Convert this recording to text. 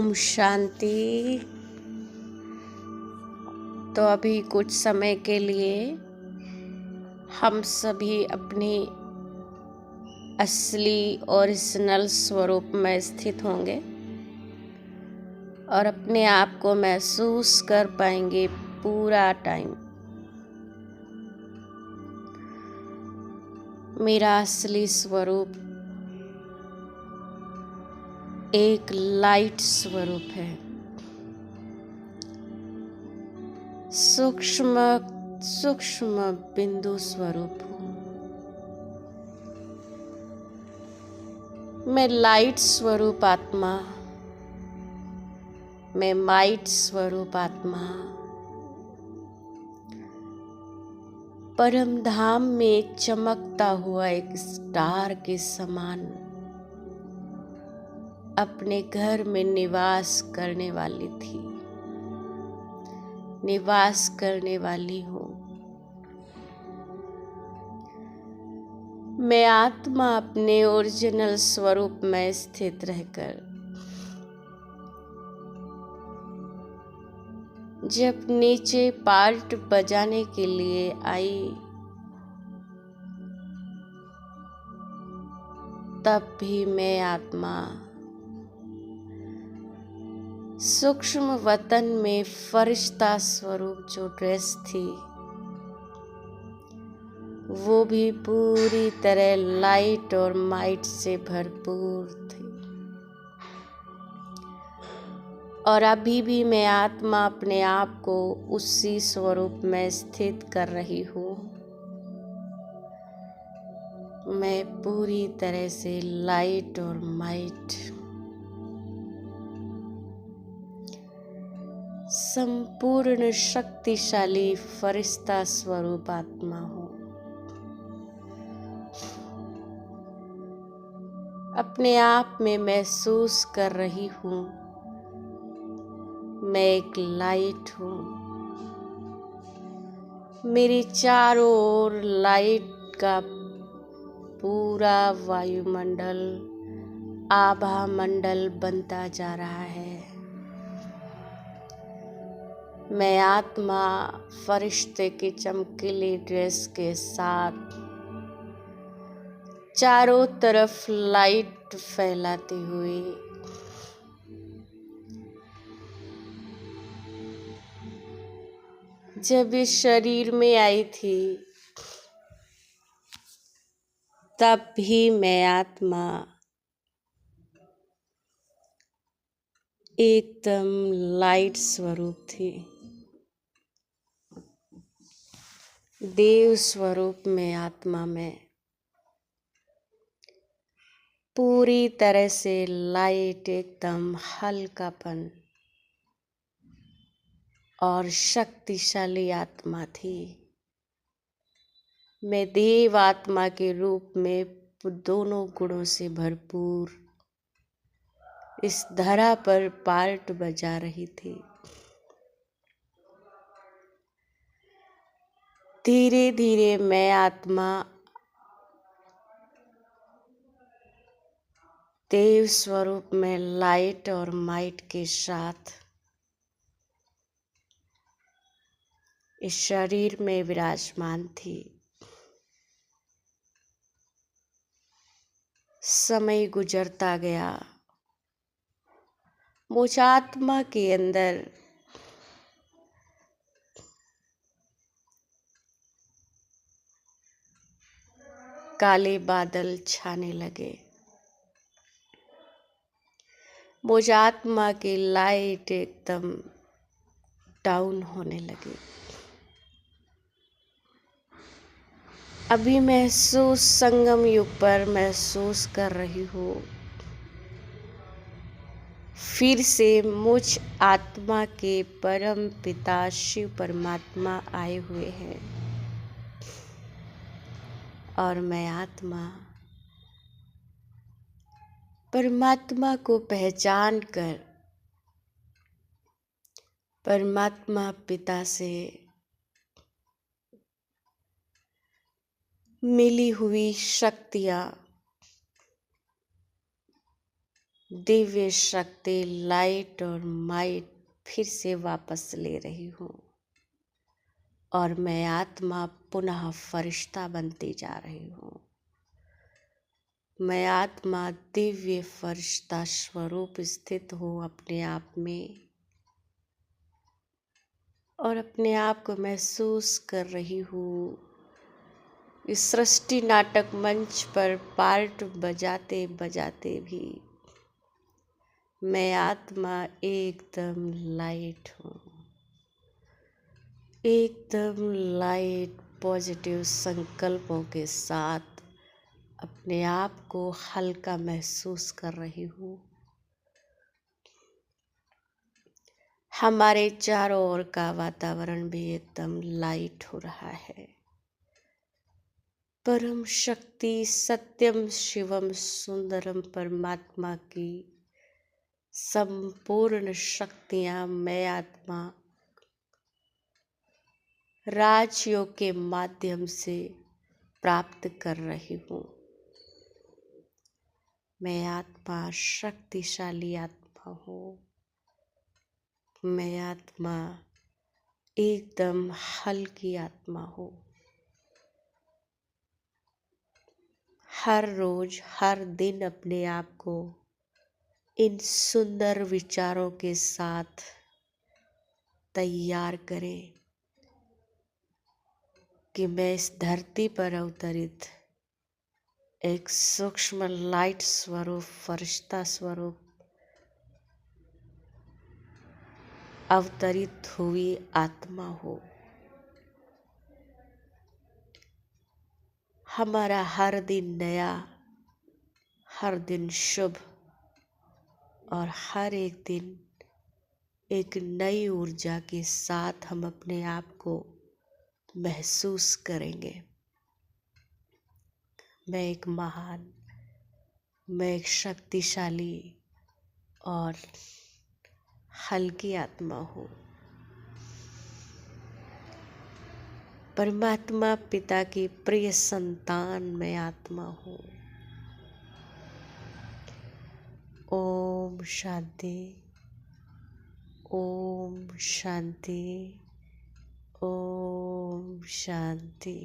ओम शांति। तो अभी कुछ समय के लिए हम सभी अपनी असली ओरिजिनल स्वरूप में स्थित होंगे और अपने आप को महसूस कर पाएंगे पूरा टाइम। मेरा असली स्वरूप एक लाइट स्वरूप है, सूक्ष्म सूक्ष्म बिंदु स्वरूप हूँ। मैं लाइट स्वरूप आत्मा, मैं माइट स्वरूप आत्मा परम धाम में चमकता हुआ एक स्टार के समान अपने घर में निवास करने वाली थी, निवास करने वाली हूँ। मैं आत्मा अपने ओरिजिनल स्वरूप में स्थित रहकर जब नीचे पार्ट बजाने के लिए आई तब भी मैं आत्मा सूक्ष्म वतन में फरिश्ता स्वरूप जो ड्रेस थी वो भी पूरी तरह लाइट और माइट से भरपूर थी। और अभी भी मैं आत्मा अपने आप को उसी स्वरूप में स्थित कर रही हूँ। मैं पूरी तरह से लाइट और माइट, संपूर्ण शक्तिशाली फरिश्ता स्वरूप आत्मा हूँ। अपने आप में महसूस कर रही हूँ मैं एक लाइट हूँ। मेरे चारों ओर लाइट का पूरा वायुमंडल, आभा मंडल बनता जा रहा है। मैं आत्मा फरिश्ते की चमकीली ड्रेस के साथ चारों तरफ लाइट फैलाती हुई जब इस शरीर में आई थी तब भी मैं आत्मा एकदम लाइट स्वरूप थी, देव स्वरूप में आत्मा में पूरी तरह से लाइट, एकदम हल्कापन और शक्तिशाली आत्मा थी। मैं देव आत्मा के रूप में दोनों गुणों से भरपूर इस धरा पर पार्ट बजा रही थी। धीरे धीरे मैं आत्मा देव स्वरूप में लाइट और माइट के साथ इस शरीर में विराजमान थी। समय गुजरता गया, मुझ आत्मा के अंदर काले बादल छाने लगे। मुझ आत्मा की लाइट एकदम डाउन होने लगी। अभी महसूस संगम युग पर महसूस कर रही हूँ फिर से मुझ आत्मा के परम पिता शिव परमात्मा आए हुए हैं और मैं आत्मा परमात्मा को पहचान कर परमात्मा पिता से मिली हुई शक्तियाँ दिव्य शक्ति, लाइट और माइट फिर से वापस ले रही हूँ और मैं आत्मा पुनः फरिश्ता बनती जा रही हूँ। मैं आत्मा दिव्य फरिश्ता स्वरूप स्थित हूँ अपने आप में और अपने आप को महसूस कर रही हूँ इस सृष्टि नाटक मंच पर पार्ट बजाते बजाते भी मैं आत्मा एकदम लाइट हूँ, एकदम लाइट पॉजिटिव संकल्पों के साथ अपने आप को हल्का महसूस कर रही हूँ। हमारे चारों ओर का वातावरण भी एकदम लाइट हो रहा है। परम शक्ति सत्यम शिवम सुंदरम परमात्मा की संपूर्ण शक्तियां मैं आत्मा राजयोग के माध्यम से प्राप्त कर रही हूँ। मैं आत्मा शक्तिशाली आत्मा हूँ। मैं आत्मा एकदम हल्की आत्मा हूँ। हर रोज हर दिन अपने आप को इन सुंदर विचारों के साथ तैयार करें कि मैं इस धरती पर अवतरित एक सूक्ष्म लाइट स्वरूप, फरिश्ता स्वरूप अवतरित हुई आत्मा हो। हमारा हर दिन नया, हर दिन शुभ और हर एक दिन एक नई ऊर्जा के साथ हम अपने आप को महसूस करेंगे। मैं एक महान, मैं एक शक्तिशाली और हल्की आत्मा हूँ। परमात्मा पिता की प्रिय संतान मैं आत्मा हूँ। ओम शांति, ओम शांति, ओम शांति।